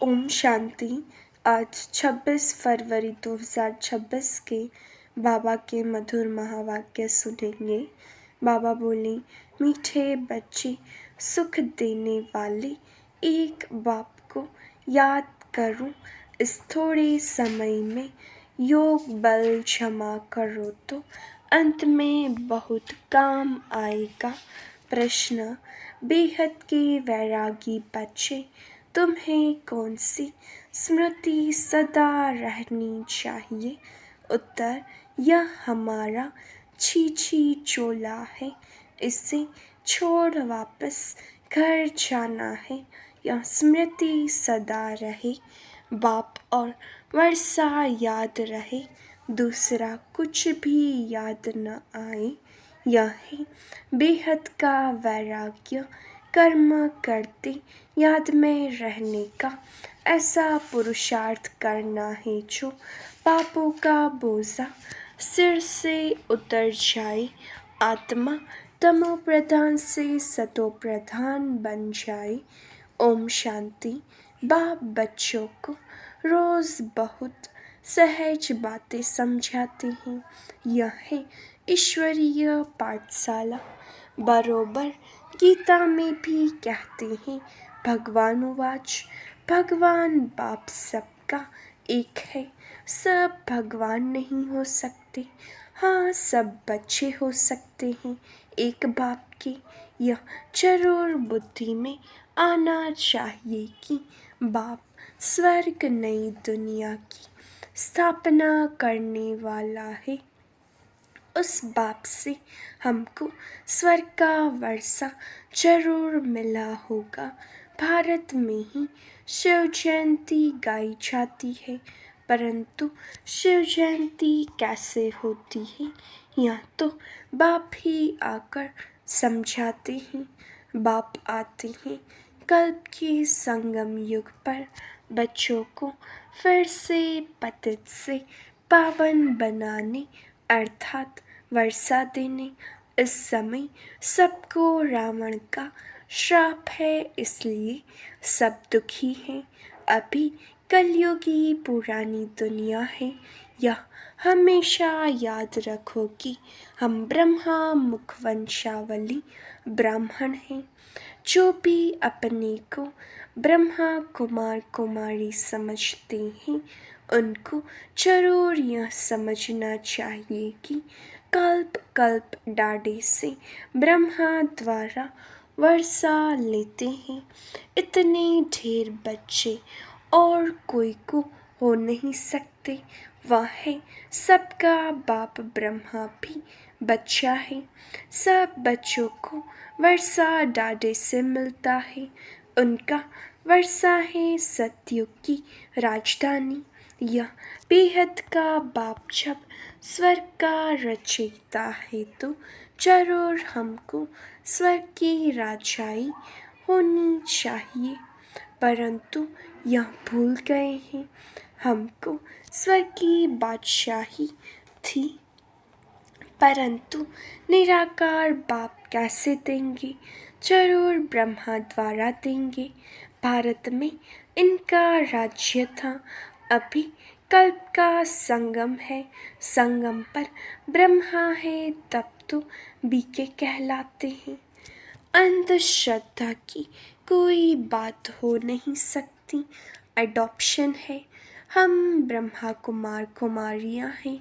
ओम शांति। आज 26 फरवरी 2026 के बाबा के मधुर महावाक्य सुनेंगे। बाबा बोले, मीठे बच्चे, सुख देने वाले एक बाप को याद करो। इस थोड़े समय में योग बल जमा करो तो अंत में बहुत काम आएगा। प्रश्न, बेहद के वैरागी बच्चे, तुम्हें कौन सी स्मृति सदा रहनी चाहिए? उत्तर, यह हमारा छीछी चोला है, इसे छोड़ वापस घर जाना है। यह स्मृति सदा रहे, बाप और वर्षा याद रहे, दूसरा कुछ भी याद न आए। यह है बेहद का वैराग्य, कर्म करते याद में रहने का। ऐसा पुरुषार्थ करना है जो पापों का बोझा सिर से उतर जाए, आत्मा तमो प्रधान से सतो प्रधान बन जाए। ओम शांति। बाप बच्चों को रोज बहुत सहज बातें समझाते हैं। यह है ईश्वरीय पाठशाला। बरोबर गीता में भी कहते हैं, भगवानुवाच, भगवान बाप सबका एक है। सब भगवान नहीं हो सकते, हाँ सब बच्चे हो सकते हैं एक बाप के। यह जरूर बुद्धि में आना चाहिए कि बाप स्वर्ग नई दुनिया की स्थापना करने वाला है। उस बाप से हमको स्वर्ग का वर्षा जरूर मिला होगा। भारत में ही शिव जयंती गाई जाती है, परंतु शिव जयंती कैसे होती है यह तो बाप ही आकर समझाते हैं। बाप आते हैं कल्प के संगम युग पर बच्चों को फिर से पतित से पावन बनाने, अर्थात वर्षा देने। इस समय सबको रावण का श्राप है, इसलिए सब दुखी हैं। अभी कलयुगी पुरानी दुनिया है। यह हमेशा याद रखो कि हम ब्रह्मा मुखवंशावली ब्राह्मण हैं। जो भी अपने को ब्रह्मा कुमार कुमारी समझते हैं, उनको जरूर यह समझना चाहिए कि कल्प कल्प डाढ़े से ब्रह्मा द्वारा वर्षा लेते हैं। इतने ढेर बच्चे और कोई को हो नहीं सकते। वह है सबका बाप ब्रह्मा भी बच्चा है। सब बच्चों को वर्षा डाढ़े से मिलता है। उनका वर्षा है सतयुग की राजधानी। यह बेहद का बाप जब स्वर्ग का रचयिता है तो जरूर हमको स्वर्ग की राजाई होनी चाहिए, परंतु यह भूल गए हैं। हमको स्वर्ग की बादशाही थी, परंतु निराकार बाप कैसे देंगे? जरूर ब्रह्मा द्वारा देंगे। भारत में इनका राज्य था। अभी कल्प का संगम है, संगम पर ब्रह्मा है, तब तो बीके कहलाते हैं। अंधश्रद्धा की कोई बात हो नहीं सकती। एडॉप्शन है। हम ब्रह्मा कुमार कुमारियाँ हैं।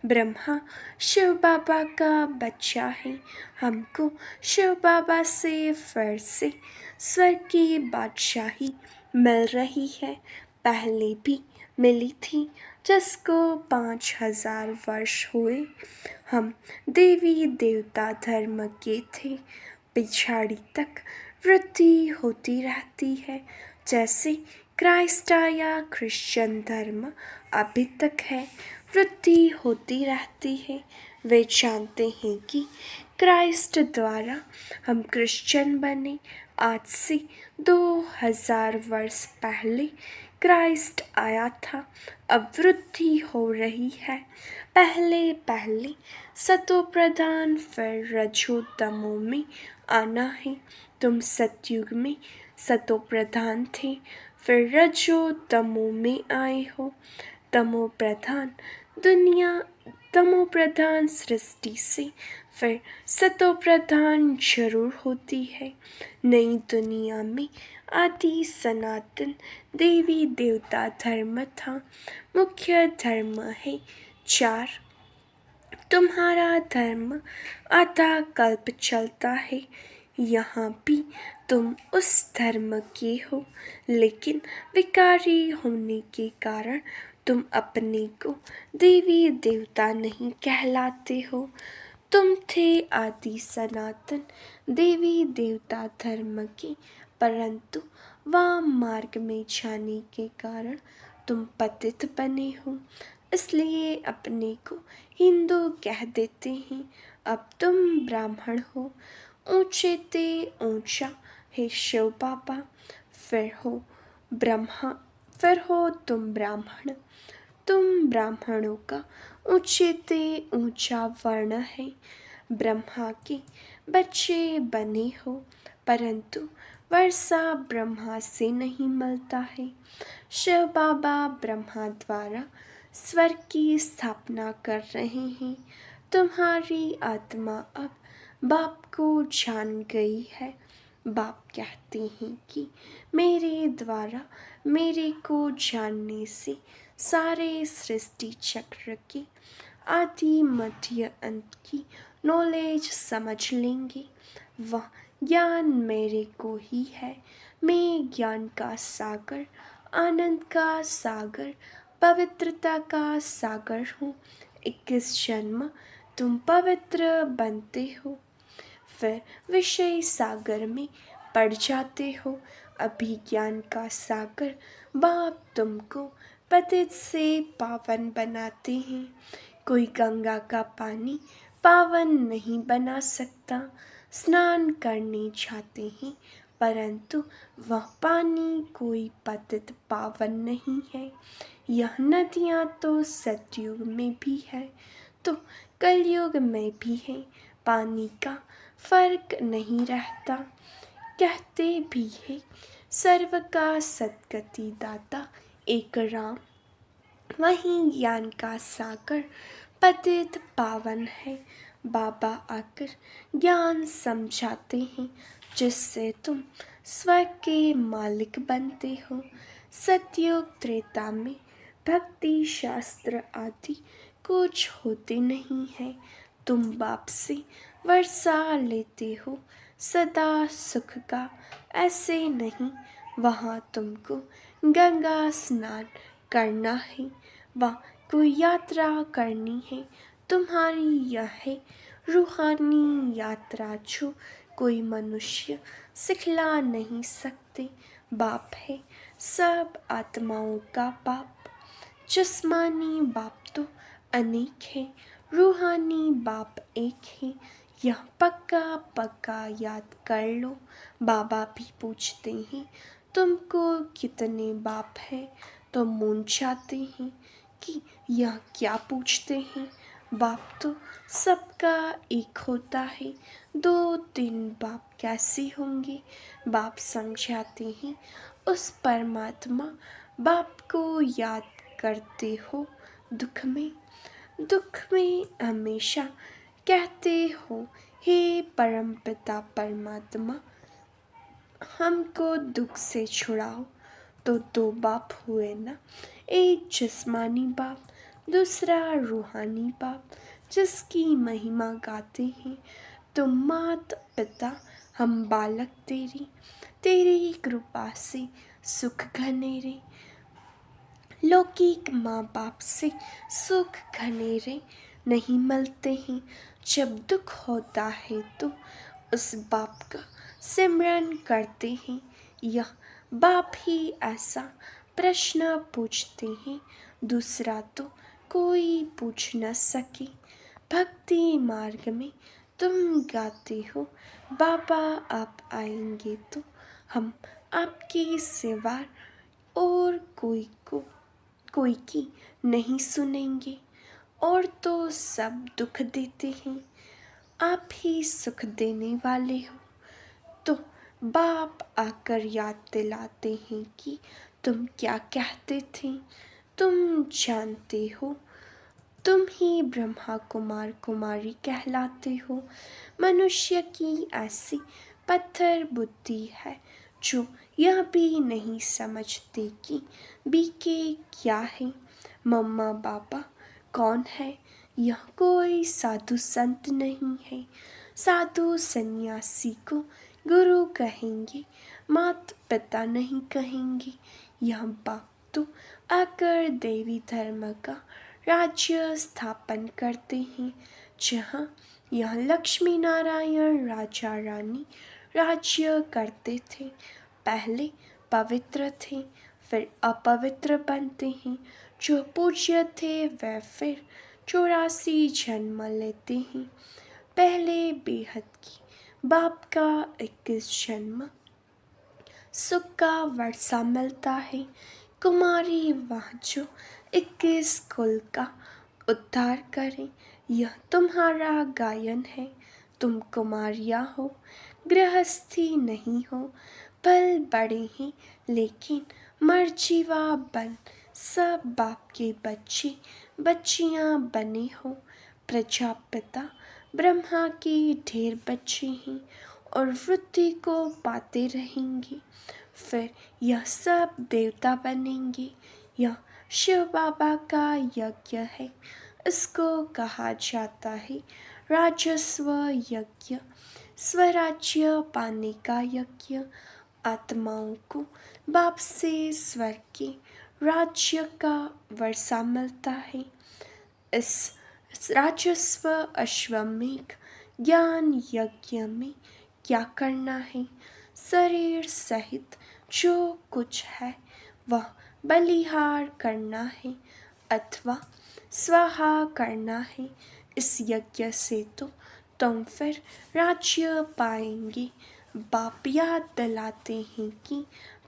ब्रह्मा शिव बाबा का बच्चा है। हमको शिव बाबा से फिर से स्वर्ग की बादशाही मिल रही है। पहले भी मिली थी, जिसको 5000 वर्ष हुए। हम देवी देवता धर्म के थे। पिछाड़ी तक वृद्धि होती रहती है, जैसे क्राइस्ट या क्रिश्चियन धर्म अभी तक है, वृद्धि होती रहती है। वे जानते हैं कि क्राइस्ट द्वारा हम क्रिश्चियन बने। आज से 2000 वर्ष पहले क्राइस्ट आया था। अब वृद्धि हो रही है। पहले पहले सतो प्रधान, फिर रजो तमो में आना है। तुम सतयुग में सतो प्रधान थे, फिर रजो तमो में आए हो। तमो प्रधान दुनिया, तमो प्रधान सृष्टि से फिर सतो प्रधान जरूर होती है। नई दुनिया में आदि सनातन देवी देवता धर्म था। मुख्य धर्म है 4। तुम्हारा धर्म आधा कल्प चलता है। यहाँ भी तुम उस धर्म के हो, लेकिन विकारी होने के कारण तुम अपने को देवी देवता नहीं कहलाते हो। तुम थे आदि सनातन देवी देवता धर्म के, परंतु वाम मार्ग में जाने के कारण तुम पतित बने हो, इसलिए अपने को हिंदू कह देते हैं। अब तुम ब्राह्मण हो। ऊंचे ते ऊंचा है शिव बाबा, फिर हो ब्रह्मा, फिर हो तुम ब्राह्मण। तुम ब्राह्मणों का ऊंचे ते ऊंचा वर्ण है। ब्रह्मा के बच्चे बने हो, परंतु वर्षा ब्रह्मा से नहीं मिलता है। शिव बाबा ब्रह्मा द्वारा स्वर्ग की स्थापना कर रहे हैं। तुम्हारी आत्मा अब बाप को जान गई है। बाप कहते हैं कि मेरे द्वारा मेरे को जानने से सारे सृष्टि चक्र की आदि मध्य अंत की नॉलेज समझ लेंगे। वह ज्ञान मेरे को ही है। मैं ज्ञान का सागर, आनंद का सागर, पवित्रता का सागर हूँ। 21 जन्म तुम पवित्र बनते हो, फिर विषय सागर में पड़ जाते हो। अभी ज्ञान का सागर बाप तुमको पतित से पावन बनाते हैं। कोई गंगा का पानी पावन नहीं बना सकता। स्नान करने जाते हैं, परंतु वह पानी कोई पतित पावन नहीं है। यह नदियाँ तो सतयुग में भी है, तो कलयुग में भी है। पानी का फर्क नहीं रहता। कहते भी है सर्व का सद्गति दाता एक राम, वहीं ज्ञान का सागर पतित पावन है। बाबा आकर ज्ञान समझाते हैं, जिससे तुम स्वर्ग के मालिक बनते हो। सतयुग त्रेता में भक्ति शास्त्र आदि कुछ होते नहीं है। तुम बाप से वर्षा लेते हो सदा सुख का, ऐसे नहीं। वहाँ तुमको गंगा स्नान करना है, वह कोई यात्रा करनी है। तुम्हारी यह है रूहानी यात्रा, जो कोई मनुष्य सिखला नहीं सकते। बाप है सब आत्माओं का बाप। जिस्मानी बाप तो अनेक है, रूहानी बाप एक है। यह पक्का पक्का याद कर लो। बाबा भी पूछते हैं तुमको कितने बाप हैं, तो मूंझ जाते हैं कि यह क्या पूछते हैं। बाप तो सबका एक होता है, 2-3 बाप कैसे होंगे। बाप समझाते हैं उस परमात्मा बाप को याद करते हो दुख में हमेशा कहते हो, हे परमपिता परमात्मा हमको दुख से छुड़ाओ। तो 2 बाप हुए ना, एक जिस्मानी बाप, दूसरा रूहानी बाप, जिसकी महिमा गाते हैं। तुम मात पिता हम बालक तेरी कृपा से सुख घनेरे। लौकिक माँ बाप से सुख घनेरे नहीं मिलते हैं। जब दुख होता है तो उस बाप का सिमरन करते हैं। यह बाप ही ऐसा प्रश्न पूछते हैं, दूसरा तो कोई पूछ न सके। भक्ति मार्ग में तुम गाते हो, बाबा आप आएंगे तो हम आपके सिवा और कोई की नहीं सुनेंगे। और तो सब दुख देते हैं, आप ही सुख देने वाले हो। तो बाप आकर याद दिलाते हैं कि तुम क्या कहते थे तुम जानते हो, तुम ही ब्रह्मा कुमार कुमारी कहलाते हो। मनुष्य की ऐसी पत्थर बुद्धि है जो यह भी नहीं समझते कि बीके क्या है। मम्मा पापा कौन है, यह कोई साधु संत नहीं है। साधु सन्यासी को गुरु कहेंगे, माता पिता नहीं कहेंगे। यह बाप तो आकर देवी धर्म का राज्य स्थापन करते हैं, जहाँ यह लक्ष्मी नारायण राजा रानी राज्य करते थे। पहले पवित्र थे, फिर अपवित्र बनते हैं। जो पूज्य थे वह फिर 84 जन्म लेते हैं। पहले बेहद की बाप का 21 जन्म, सुख का वर्षा मिलता है। कुमारी वह जो 21 कुल का उद्धार करे, यह तुम्हारा गायन है। तुम कुमारिया हो, गृहस्थी नहीं हो। पल बड़े हैं लेकिन मर्जीवा बन, सब बाप के बच्चे बच्चियां बने हो। प्रजापिता ब्रह्मा के ढेर बच्चे हैं और वृद्धि को पाते रहेंगे। फिर यह सब देवता बनेंगे। यह शिव बाबा का यज्ञ है। इसको कहा जाता है राजस्व यज्ञ, स्वराज्य पाने का यज्ञ। आत्माओं को बाप से स्वर्ग के राज्य का वर्षा मिलता है। इस राजस्व अश्वमेघ ज्ञान यज्ञ में क्या करना है? शरीर सहित जो कुछ है वह बलिहार करना है अथवा स्वाहा करना है। इस यज्ञ से तो तुम फिर राज्य पाएंगे। बाप याद दिलाते हैं कि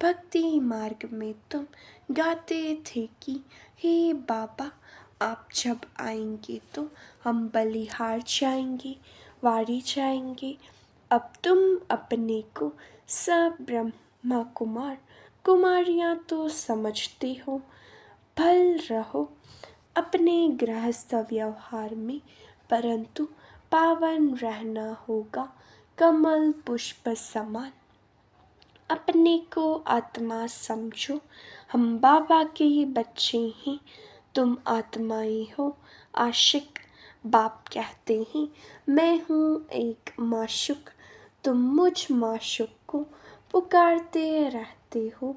भक्ति मार्ग में तुम गाते थे कि हे बाबा, आप जब आएंगे तो हम बलिहार जाएंगे, वारी जाएंगे। अब तुम अपने को सब ब्रह्मा कुमार कुमारियाँ तो समझते हो। भल रहो अपने गृहस्थ व्यवहार में, परंतु पावन रहना होगा कमल पुष्प समान। अपने को आत्मा समझो, हम बाबा के ही बच्चे हैं। तुम आत्माएं हो आशिक। बाप कहते हैं मैं हूँ एक माशुक। तुम मुझ माशुक को पुकारते रहते हो।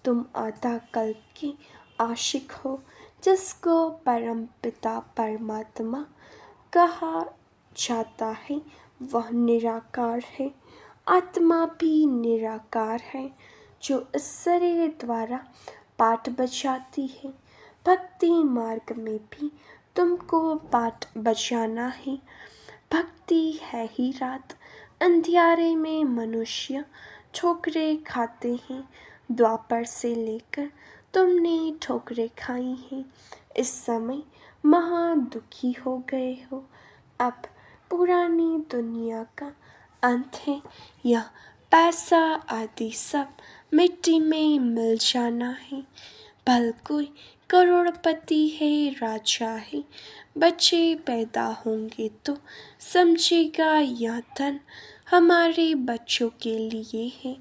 तुम आधा कल्प के आशिक हो, जिसको परम पिता परमात्मा कहा जाता है। वह निराकार है। आत्मा भी निराकार है जो इस शरीर द्वारा पाठ बजाती है। भक्ति मार्ग में भी तुमको पाठ बजाना है। भक्ति है ही रात, अंधियारे में मनुष्य ठोकरें खाते हैं। द्वापर से लेकर तुमने ठोकरें खाई हैं। इस समय महा दुखी हो गए हो। अब पुरानी दुनिया का अंत है। यह पैसा आदि सब मिट्टी में मिल जाना है। भल कोई करोड़पति है, राजा है, बच्चे पैदा होंगे तो समझेगा यह धन हमारे बच्चों के लिए है,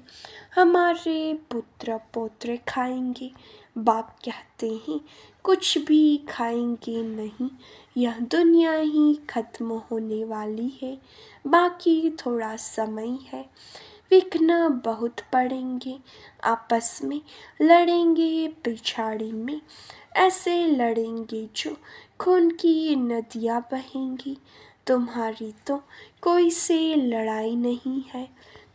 हमारे पुत्र पौत्र खाएंगे। बाप कहते हैं कुछ भी खाएंगे नहीं, यह दुनिया ही खत्म होने वाली है। बाकी थोड़ा समय है। विघ्न बहुत पड़ेंगे, आपस में लड़ेंगे पिछाड़ी में। ऐसे लड़ेंगे जो खून की नदियाँ बहेंगी। तुम्हारी तो कोई से लड़ाई नहीं है।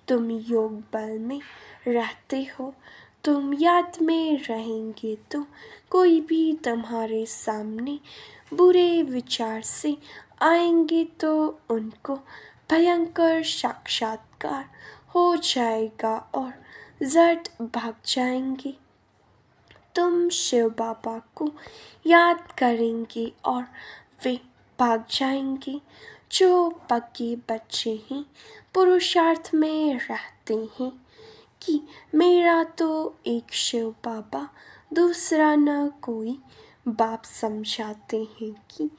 तुम योग बल में रहते हो। तुम याद में रहेंगे तो कोई भी तुम्हारे सामने बुरे विचार से आएंगे तो उनको भयंकर साक्षात्कार हो जाएगा और झट भाग जाएंगे। तुम शिव बाबा को याद करेंगे और वे भाग जाएंगे। जो पक्के बच्चे हैं पुरुषार्थ में रहते हैं, कि मेरा तो एक शिव बाबा दूसरा न कोई। बाप समझाते हैं कि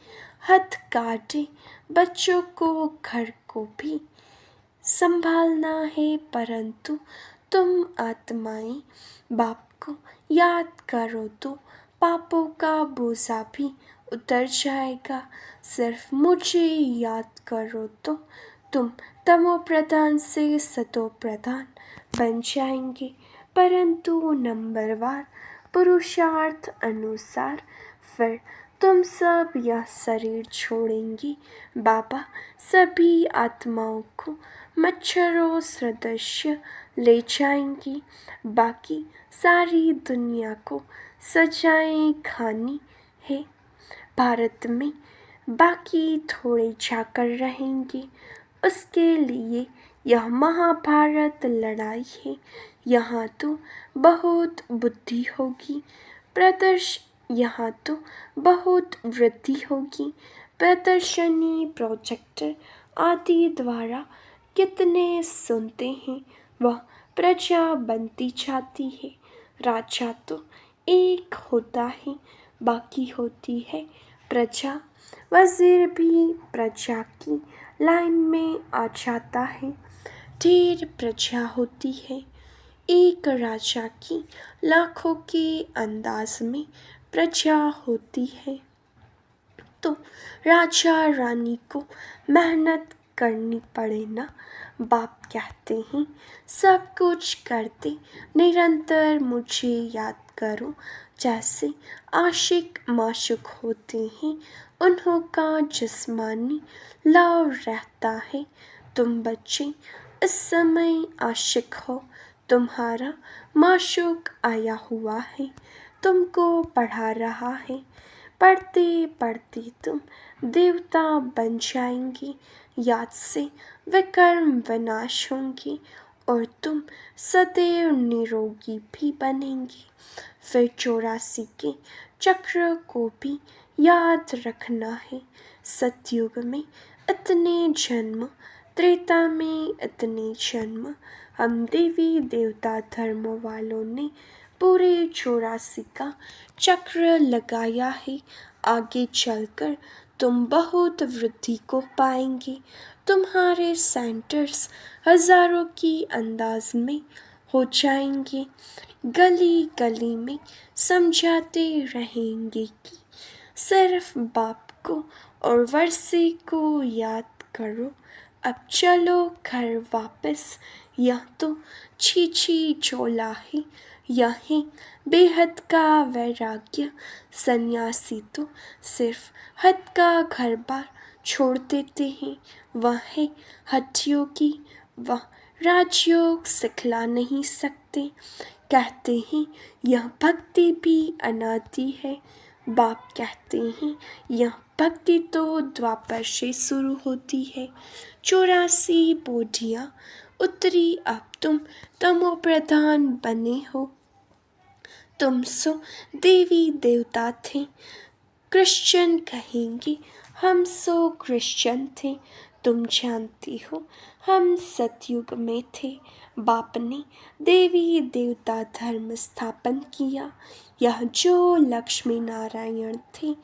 हथ काटे बच्चों को घर को भी संभालना है, परंतु तुम आत्माएं बाप को याद करो तो पापों का बोझा भी उतर जाएगा। सिर्फ मुझे याद करो तो तुम तमो प्रधान से सतो प्रधान बन जाएंगे, परंतु नंबरवार पुरुषार्थ अनुसार फिर तुम सब यह शरीर छोड़ेंगे। बाबा सभी आत्माओं को मच्छरों सदृश ले जाएंगे। बाकी सारी दुनिया को सजाएं खानी है। भारत में बाकी थोड़े जाकर रहेंगे। उसके लिए यह महाभारत लड़ाई है। यहाँ तो बहुत बुद्धि होगी, यहाँ तो बहुत वृद्धि होगी। प्रदर्शनी प्रोजेक्टर आदि द्वारा कितने सुनते हैं, वह प्रजा बनती जाती है। राजा तो एक होता है, बाकी होती है प्रजा। वजीर भी प्रजा की लाइन में आ जाता है। ढेर प्रजा होती है। एक राजा की लाखों के अंदाज में प्रजा होती है, तो राजा रानी को मेहनत करनी पड़े ना। बाप कहते हैं सब कुछ करते निरंतर मुझे याद करो। जैसे आशिक माशुक होते हैं, उन्हों का जिस्मानी लाव रहता है। तुम बच्चे इस समय आशिक हो, तुम्हारा माशुक आया हुआ है, तुमको पढ़ा रहा है। पढ़ते पढ़ते तुम देवता बन जाएंगे। याद से विकर्म विनाश होंगे और तुम सदैव निरोगी भी बनेंगे। फिर 84 के चक्र को भी याद रखना है। सतयुग में इतने जन्म, त्रेता में इतने जन्म, हम देवी देवता धर्म वालों ने पूरे 84 का चक्र लगाया है। आगे चलकर तुम बहुत वृद्धि को पाएंगे। तुम्हारे सेंटर्स हजारों की अंदाज में हो जाएंगे। गली गली में समझाते रहेंगे कि सिर्फ बाप को और वर्षे को याद करो। अब चलो घर वापस, यह तो छी छी चोला है। यह है बेहद का वैराग्य। सन्यासी तो सिर्फ हद का घर बार छोड़ देते हैं। वह है हठयोगी, वह राजयोग सिखला नहीं सकते। कहते हैं यह भक्ति भी अनादि है। बाप कहते हैं यह भक्ति तो द्वापर से शुरू होती है। 84 बोधियाँ उतरी, अब तुम तमो प्रधान बने हो। तुम सो देवी देवता थे, क्रिश्चियन कहेंगे हम सो क्रिश्चियन थे। तुम जानती हो हम सतयुग में थे। बाप ने देवी देवता धर्म स्थापन किया। यह जो लक्ष्मी नारायण थे,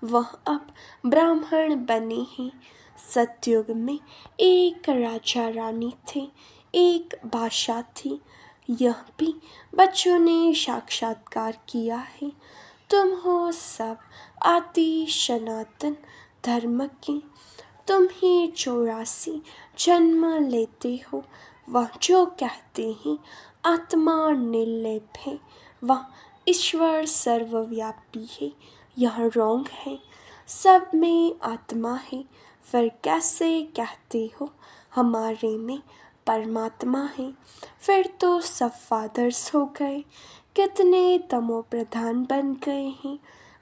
वह अब ब्राह्मण बने हैं। सतयुग में एक राजा रानी थे, एक भाषा थी। यह भी बच्चों ने साक्षात्कार किया है। तुम हो सब आदि सनातन धर्म के। तुम ही 84 जन्म लेते हो। वह जो कहते हैं आत्मा निर्लेप है, वह ईश्वर सर्वव्यापी है, यह रॉन्ग है। सब में आत्मा है, फिर कैसे कहते हो हमारे में परमात्मा है। फिर तो सब फादर्स हो गए, कितने तमो प्रधान बन गए हैं।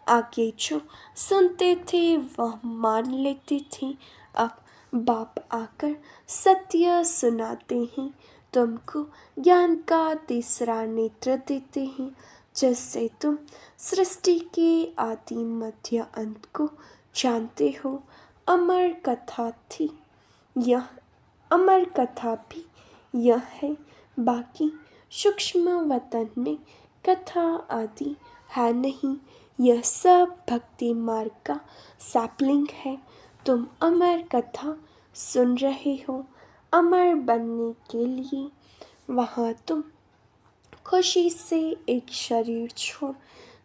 आगे जो सुनते थे वह मान लेते थे। अब बाप आकर सत्य सुनाते हैं, तुमको ज्ञान का तीसरा नेत्र देते हैं, जिससे तुम सृष्टि के आदि मध्य अंत को जानते हो। अमर कथा थी यह, अमर कथा भी यह है। बाकी सूक्ष्म वतन में कथा आदि है नहीं, यह सब भक्ति मार्ग का सैपलिंग है। तुम अमर कथा सुन रहे हो अमर बनने के लिए, वहाँ तुम खुशी से एक शरीर छोड़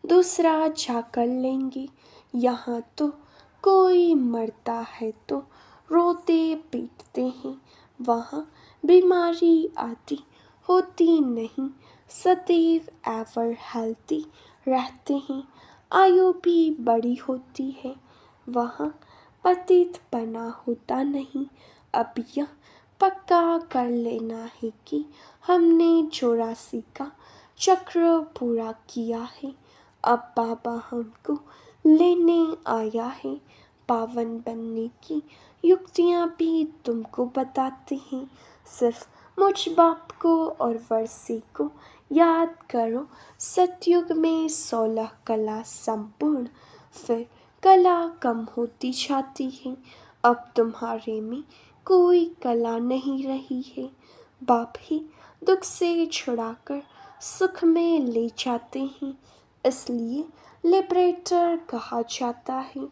दूसरा जाकर लेंगे। यहाँ तो कोई मरता है तो रोते पीटते हैं, वहाँ बीमारी आती होती नहीं, सदैव एवर हेल्थी रहते हैं। आयु भी बड़ी होती है, वहाँ पतित बना होता नहीं। अब यह पक्का कर लेना है कि हमने 84 का चक्र पूरा किया है। अब बाबा हमको लेने आया है, पावन बनने की युक्तियाँ भी तुमको बताते हैं। सिर्फ मुझ बाप को और वर्षी को याद करो। सतयुग में 16 कला संपूर्ण, फिर कला कम होती जाती है। अब तुम्हारे में कोई कला नहीं रही है, बाप ही दुख से छुड़ाकर सुख में ले जाते हैं, इसलिए लिबरेटर कहा जाता है।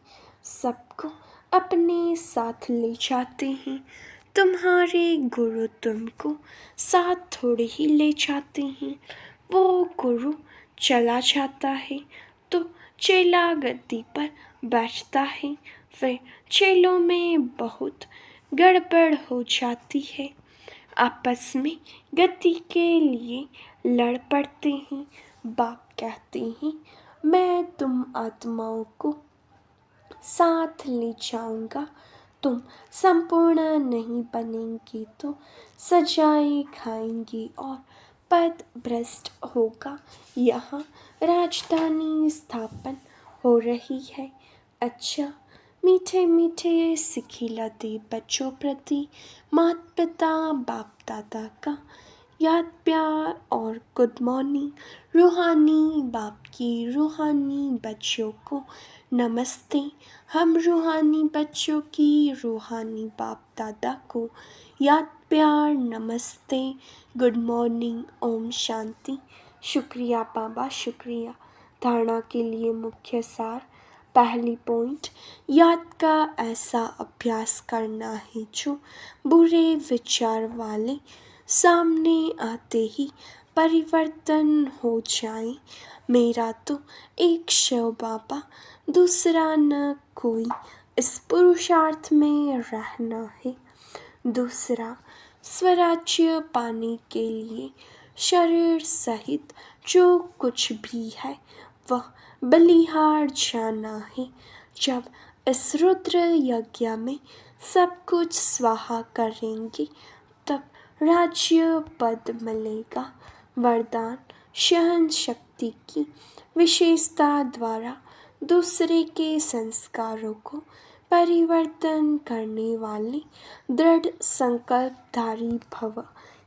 सबको अपने साथ ले जाते हैं, तुम्हारे गुरु तुमको साथ थोड़े ही ले जाते हैं। वो गुरु चला जाता है तो चेला गद्दी पर बैठता है, फिर चेलों में बहुत गड़बड़ हो जाती है, आपस में गति के लिए लड़ पड़ते हैं। बाप कहते हैं मैं तुम आत्माओं को साथ ले जाऊंगा, तुम संपूर्ण नहीं बनेंगे तो सजाएं खाएंगे और पद भ्रष्ट होगा। यहाँ राजधानी स्थापन हो रही है। अच्छा, मीठे मीठे सिखिलाते बच्चों प्रति माता पिता बाप दादा का याद प्यार और गुड मॉर्निंग। रूहानी बाप की रूहानी बच्चों को नमस्ते। हम रूहानी बच्चों की रूहानी बाप दादा को याद प्यार नमस्ते, गुड मॉर्निंग, ओम शांति। शुक्रिया बाबा, शुक्रिया। धारणा के लिए मुख्य सार। पहली पॉइंट, याद का ऐसा अभ्यास करना है जो बुरे विचार वाले सामने आते ही परिवर्तन हो जाए। मेरा तो एक शिव बाबा, दूसरा न कोई, इस पुरुषार्थ में रहना है। दूसरा, स्वराज्य पाने के लिए शरीर सहित जो कुछ भी है वह बलिहार जाना है। जब इस रुद्र यज्ञ में सब कुछ स्वाहा करेंगे तब राज्य पद मिलेगा। वरदान, सहन शक्ति की विशेषता द्वारा दूसरे के संस्कारों को परिवर्तन करने वाले दृढ़ संकल्पधारी भव।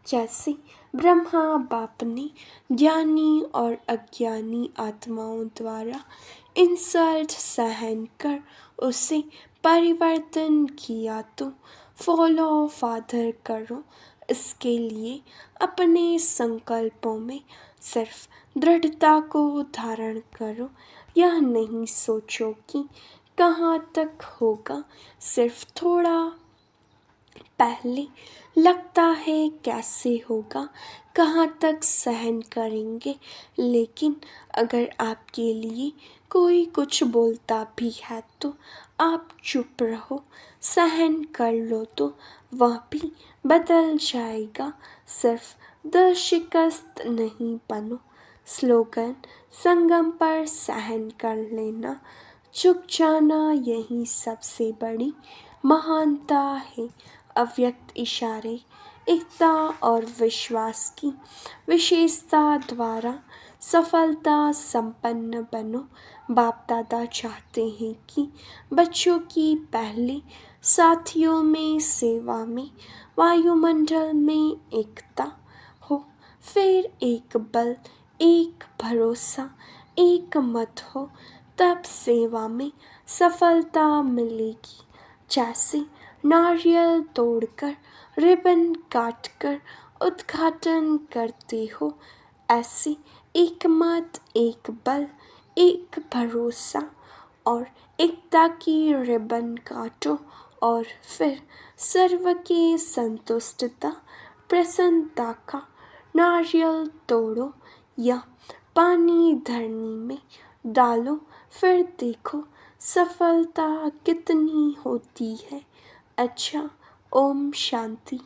जैसे ब्रह्मा बाप ने ज्ञानी और अज्ञानी आत्माओं द्वारा इंसल्ट सहन कर उसे परिवर्तन किया, तो फॉलो फादर करो। इसके लिए अपने संकल्पों में सिर्फ दृढ़ता को धारण करो। यह नहीं सोचो कि कहाँ तक होगा, सिर्फ थोड़ा पहले लगता है कैसे होगा, कहाँ तक सहन करेंगे। लेकिन अगर आपके लिए कोई कुछ बोलता भी है तो आप चुप रहो, सहन कर लो तो वह भी बदल जाएगा। सिर्फ दिल शिकस्त नहीं बनो। स्लोगन, संगम पर सहन कर लेना, झुक जाना, यही सबसे बड़ी महानता है। अव्यक्त इशारे, एकता और विश्वास की विशेषता द्वारा सफलता संपन्न बनो। बाप दादा चाहते हैं कि बच्चों की पहले साथियों में सेवा में वायुमंडल में एकता हो, फिर एक बल, एक भरोसा, एक मत हो, तब सेवा में सफलता मिलेगी। जैसे नारियल तोड़कर, रिबन काटकर उद्घाटन करते हो। ऐसे एक मत, एक बल, एक भरोसा और एकता की रिबन काटो और फिर सर्व की संतुष्टता प्रसन्नता का नारियल तोड़ो या पानी धरनी में डालो, फिर देखो सफलता कितनी होती है। अच्छा, ओम शांति।